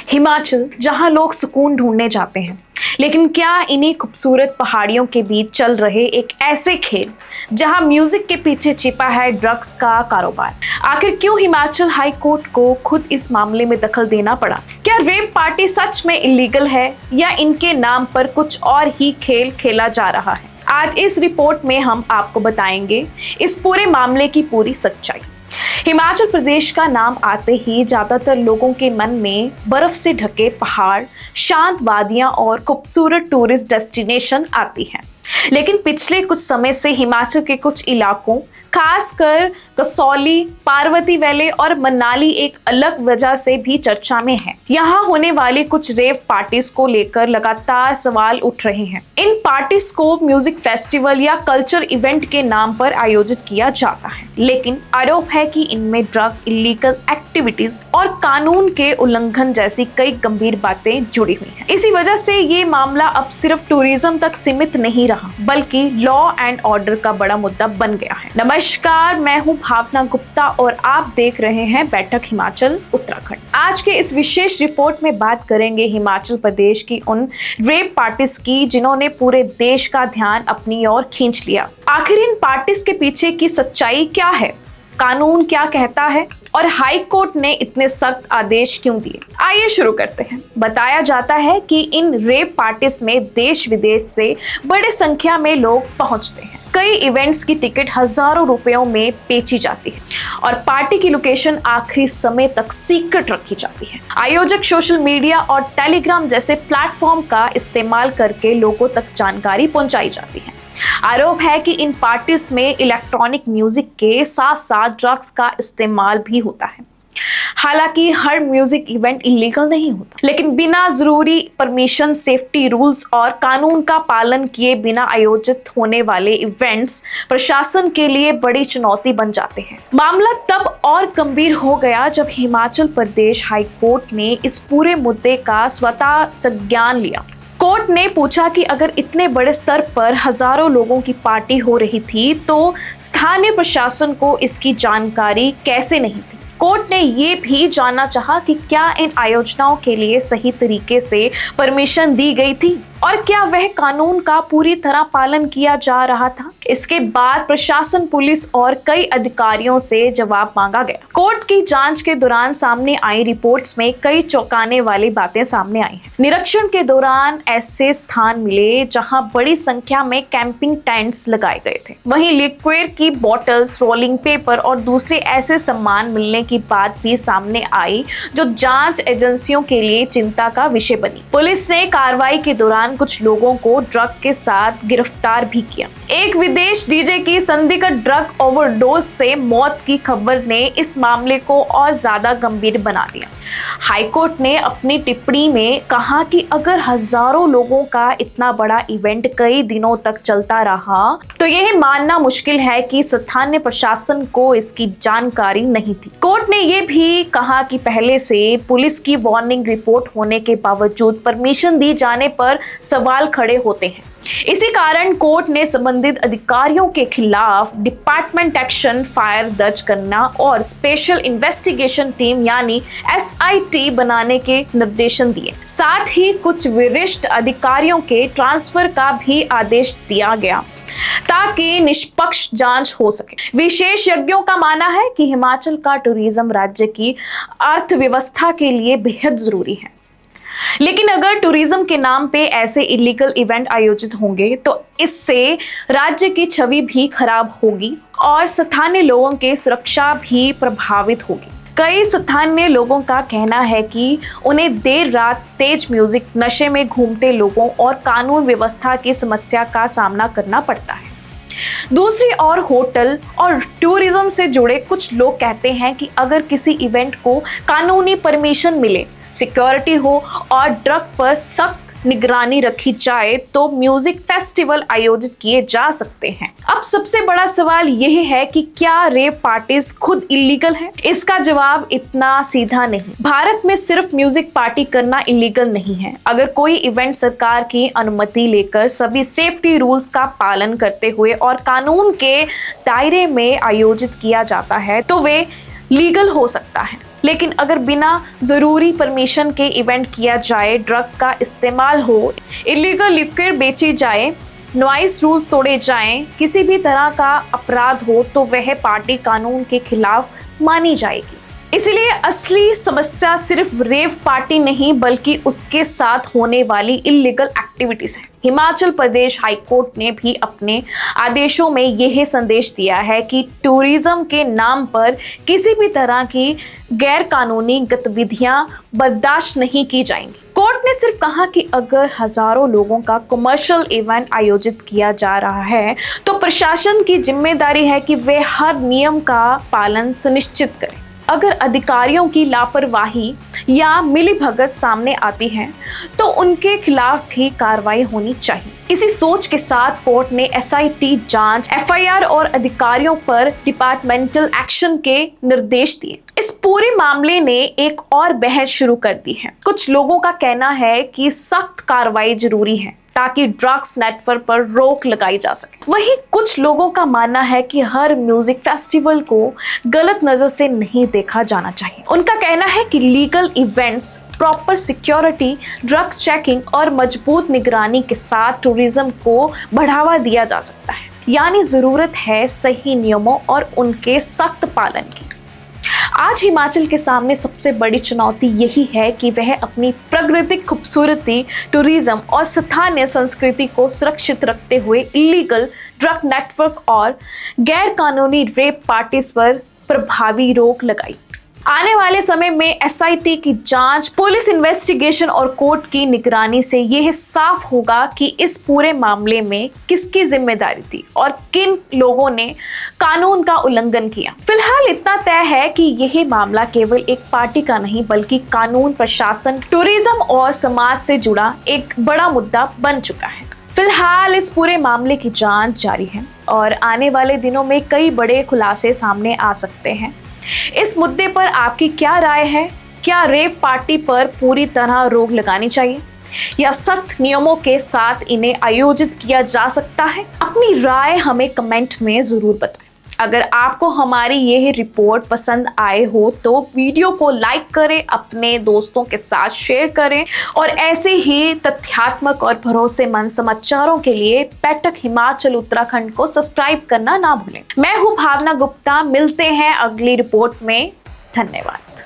हिमाचल, जहां लोग सुकून ढूंढने जाते हैं, लेकिन क्या इन्हीं खूबसूरत पहाड़ियों के बीच चल रहे एक ऐसे खेल जहां म्यूजिक के पीछे छिपा है ड्रग्स का कारोबार। आखिर क्यों हिमाचल हाई कोर्ट को खुद इस मामले में दखल देना पड़ा? क्या रेव पार्टी सच में इलीगल है या इनके नाम पर कुछ और ही खेल खेला जा रहा है? आज इस रिपोर्ट में हम आपको बताएंगे इस पूरे मामले की पूरी सच्चाई। हिमाचल प्रदेश का नाम आते ही ज्यादातर लोगों के मन में बर्फ से ढके पहाड़, शांत वादियां और खूबसूरत टूरिस्ट डेस्टिनेशन आती हैं। लेकिन पिछले कुछ समय से हिमाचल के कुछ इलाकों, खासकर कसौली, पार्वती वैली और मनाली एक अलग वजह से भी चर्चा में है। यहाँ होने वाली कुछ रेव पार्टीज को लेकर लगातार सवाल उठ रहे हैं। इन पार्टीज को म्यूजिक फेस्टिवल या कल्चर इवेंट के नाम पर आयोजित किया जाता है, लेकिन आरोप है कि इनमें ड्रग, इलीगल एक्टिविटीज और कानून के उल्लंघन जैसी कई गंभीर बातें जुड़ी हुई हैं। इसी वजह से ये मामला अब सिर्फ टूरिज्म तक सीमित नहीं रहा, बल्कि लॉ एंड ऑर्डर का बड़ा मुद्दा बन गया है। नमस्कार, मैं हूं भावना गुप्ता और आप देख रहे हैं बैठक हिमाचल उत्तराखंड। आज के इस विशेष रिपोर्ट में बात करेंगे हिमाचल प्रदेश की उन रेव पार्टीज की जिन्होंने पूरे देश का ध्यान अपनी ओर खींच लिया। आखिर इन पार्टीज के पीछे की सच्चाई क्या है, कानून क्या कहता है और हाई कोर्ट ने इतने सख्त आदेश क्यों दिए? आइए शुरू करते हैं। बताया जाता है कि इन रेव पार्टीज में देश विदेश से बड़े संख्या में लोग पहुंचते हैं। कई इवेंट्स की टिकट हजारों रुपयों में बेची जाती है और पार्टी की लोकेशन आखिरी समय तक सीक्रेट रखी जाती है। आयोजक सोशल मीडिया और टेलीग्राम जैसे प्लेटफॉर्म का इस्तेमाल करके लोगों तक जानकारी पहुंचाई जाती है। आरोप है कि इन पार्टीज में इलेक्ट्रॉनिक म्यूजिक के साथ साथ ड्रग्स का इस्तेमाल भी होता है। हालांकि हर म्यूजिक इवेंट इलीगल नहीं होता, लेकिन बिना जरूरी परमिशन, सेफ्टी रूल्स और कानून का पालन किए बिना आयोजित होने वाले इवेंट्स प्रशासन के लिए बड़ी चुनौती बन जाते हैं। मामला तब और गंभीर हो गया जब हिमाचल प्रदेश हाई कोर्ट ने इस पूरे मुद्दे का स्वतः संज्ञान लिया। कोर्ट ने पूछा कि अगर इतने बड़े स्तर पर हजारों लोगों की पार्टी हो रही थी तो स्थानीय प्रशासन को इसकी जानकारी कैसे नहीं थी। कोर्ट ने ये भी जानना चाहा कि क्या इन आयोजनाओं के लिए सही तरीके से परमिशन दी गई थी और क्या वह कानून का पूरी तरह पालन किया जा रहा था। इसके बाद प्रशासन, पुलिस और कई अधिकारियों से जवाब मांगा गया। कोर्ट की जांच के दौरान सामने आई रिपोर्ट्स में कई चौंकाने वाली बातें सामने आई हैं। निरीक्षण के दौरान ऐसे स्थान मिले जहां बड़ी संख्या में कैंपिंग टेंट्स लगाए गए थे। वहीं लिक्विड की बॉटल्स, रोलिंग पेपर और दूसरे ऐसे सामान मिलने की बात भी सामने आई जो जांच एजेंसियों के लिए चिंता का विषय बनी। पुलिस ने कार्रवाई के दौरान कुछ लोगों को ड्रग के साथ गिरफ्तार भी किया। एक विदेश डीजे की संदिग्ध ड्रग ओवरडोज से मौत की खबर ने इस मामले को और ज्यादा गंभीर बना दिया। हाई कोर्ट ने अपनी टिप्पणी में कहा कि अगर हजारों लोगों का इतना बड़ा इवेंट कई दिनों तक चलता रहा तो यह मानना मुश्किल है कि स्थानीय प्रशासन को इसकी जानकारी नहीं थी। कोर्ट ने यह भी कहा कि पहले से पुलिस की वार्निंग रिपोर्ट होने के बावजूद परमिशन दी जाने पर सवाल खड़े होते हैं। इसी कारण कोर्ट ने संबंधित अधिकारियों के खिलाफ डिपार्टमेंट एक्शन फायर दर्ज करना और स्पेशल इन्वेस्टिगेशन टीम यानी SIT बनाने के निर्देशन दिए। साथ ही कुछ वरिष्ठ अधिकारियों के ट्रांसफर का भी आदेश दिया गया ताकि निष्पक्ष जांच हो सके। विशेषज्ञों का मानना है कि हिमाचल का टूरिज्म राज्य की अर्थव्यवस्था के लिए बेहद जरूरी है, लेकिन अगर टूरिज्म के नाम पे ऐसे इलीगल इवेंट आयोजित होंगे तो इससे राज्य की छवि भी खराब होगी और स्थानीय लोगों की सुरक्षा भी प्रभावित होगी। कई स्थानीय लोगों का कहना है कि उन्हें देर रात तेज म्यूजिक, नशे में घूमते लोगों और कानून व्यवस्था की समस्या का सामना करना पड़ता है। दूसरी ओर होटल और टूरिज्म से जुड़े कुछ लोग कहते हैं कि अगर किसी इवेंट को कानूनी परमिशन मिले, सिक्योरिटी हो और ड्रग पर सख्त निगरानी रखी जाए तो म्यूजिक फेस्टिवल आयोजित किए जा सकते हैं। अब सबसे बड़ा सवाल यह है कि क्या रेव पार्टीज खुद इलीगल है? इसका जवाब इतना सीधा नहीं। भारत में सिर्फ म्यूजिक पार्टी करना इलीगल नहीं है। अगर कोई इवेंट सरकार की अनुमति लेकर सभी सेफ्टी रूल्स का पालन करते हुए और कानून के दायरे में आयोजित किया जाता है तो वे लीगल हो सकता है, लेकिन अगर बिना ज़रूरी परमिशन के इवेंट किया जाए, ड्रग का इस्तेमाल हो, इलीगल लिक्विड बेची जाए, नॉइस रूल्स तोड़े जाएं, किसी भी तरह का अपराध हो तो वह पार्टी कानून के खिलाफ मानी जाएगी। इसीलिए असली समस्या सिर्फ रेव पार्टी नहीं बल्कि उसके साथ होने वाली इल्लीगल एक्टिविटीज है। हिमाचल प्रदेश हाईकोर्ट ने भी अपने आदेशों में यह संदेश दिया है कि टूरिज्म के नाम पर किसी भी तरह की गैर कानूनी गतिविधियां बर्दाश्त नहीं की जाएंगी। कोर्ट ने सिर्फ कहा कि अगर हजारों लोगों का कमर्शियल इवेंट आयोजित किया जा रहा है तो प्रशासन की जिम्मेदारी है कि वे हर नियम का पालन सुनिश्चित करें। अगर अधिकारियों की लापरवाही या मिलीभगत सामने आती है तो उनके खिलाफ भी कार्रवाई होनी चाहिए। इसी सोच के साथ कोर्ट ने एसआईटी जांच, एफआईआर और अधिकारियों पर डिपार्टमेंटल एक्शन के निर्देश दिए। इस पूरे मामले ने एक और बहस शुरू कर दी है। कुछ लोगों का कहना है कि सख्त कार्रवाई जरूरी है ताकि ड्रग्स नेटवर्क पर रोक लगाई जा सके। वहीं कुछ लोगों का मानना है कि हर म्यूजिक फेस्टिवल को गलत नजर से नहीं देखा जाना चाहिए। उनका कहना है कि legal events, proper security, drug checking और मजबूत निगरानी के साथ टूरिज्म को बढ़ावा दिया जा सकता है। यानी जरूरत है सही नियमों और उनके सख्त पालन की। आज हिमाचल के सामने सबसे बड़ी चुनौती यही है कि वह अपनी प्राकृतिक खूबसूरती, टूरिज्म और स्थानीय संस्कृति को सुरक्षित रखते हुए इलीगल ड्रग नेटवर्क और गैर कानूनी रेप पार्टीज पर प्रभावी रोक लगाई। आने वाले समय में एसआईटी की जांच, पुलिस इन्वेस्टिगेशन और कोर्ट की निगरानी से यह साफ होगा कि इस पूरे मामले में किसकी जिम्मेदारी थी और किन लोगों ने कानून का उल्लंघन किया। फिलहाल इतना तय है कि यह मामला केवल एक पार्टी का नहीं बल्कि कानून, प्रशासन, टूरिज्म और समाज से जुड़ा एक बड़ा मुद्दा बन चुका है। फिलहाल इस पूरे मामले की जांच जारी है और आने वाले दिनों में कई बड़े खुलासे सामने आ सकते हैं। इस मुद्दे पर आपकी क्या राय है? क्या रेव पार्टी पर पूरी तरह रोक लगानी चाहिए या सख्त नियमों के साथ इन्हें आयोजित किया जा सकता है? अपनी राय हमें कमेंट में जरूर बताएं। अगर आपको हमारी यह रिपोर्ट पसंद आए हो तो वीडियो को लाइक करें, अपने दोस्तों के साथ शेयर करें और ऐसे ही तथ्यात्मक और भरोसेमंद समाचारों के लिए पैटक हिमाचल उत्तराखंड को सब्सक्राइब करना ना भूलें। मैं हूं भावना गुप्ता, मिलते हैं अगली रिपोर्ट में। धन्यवाद।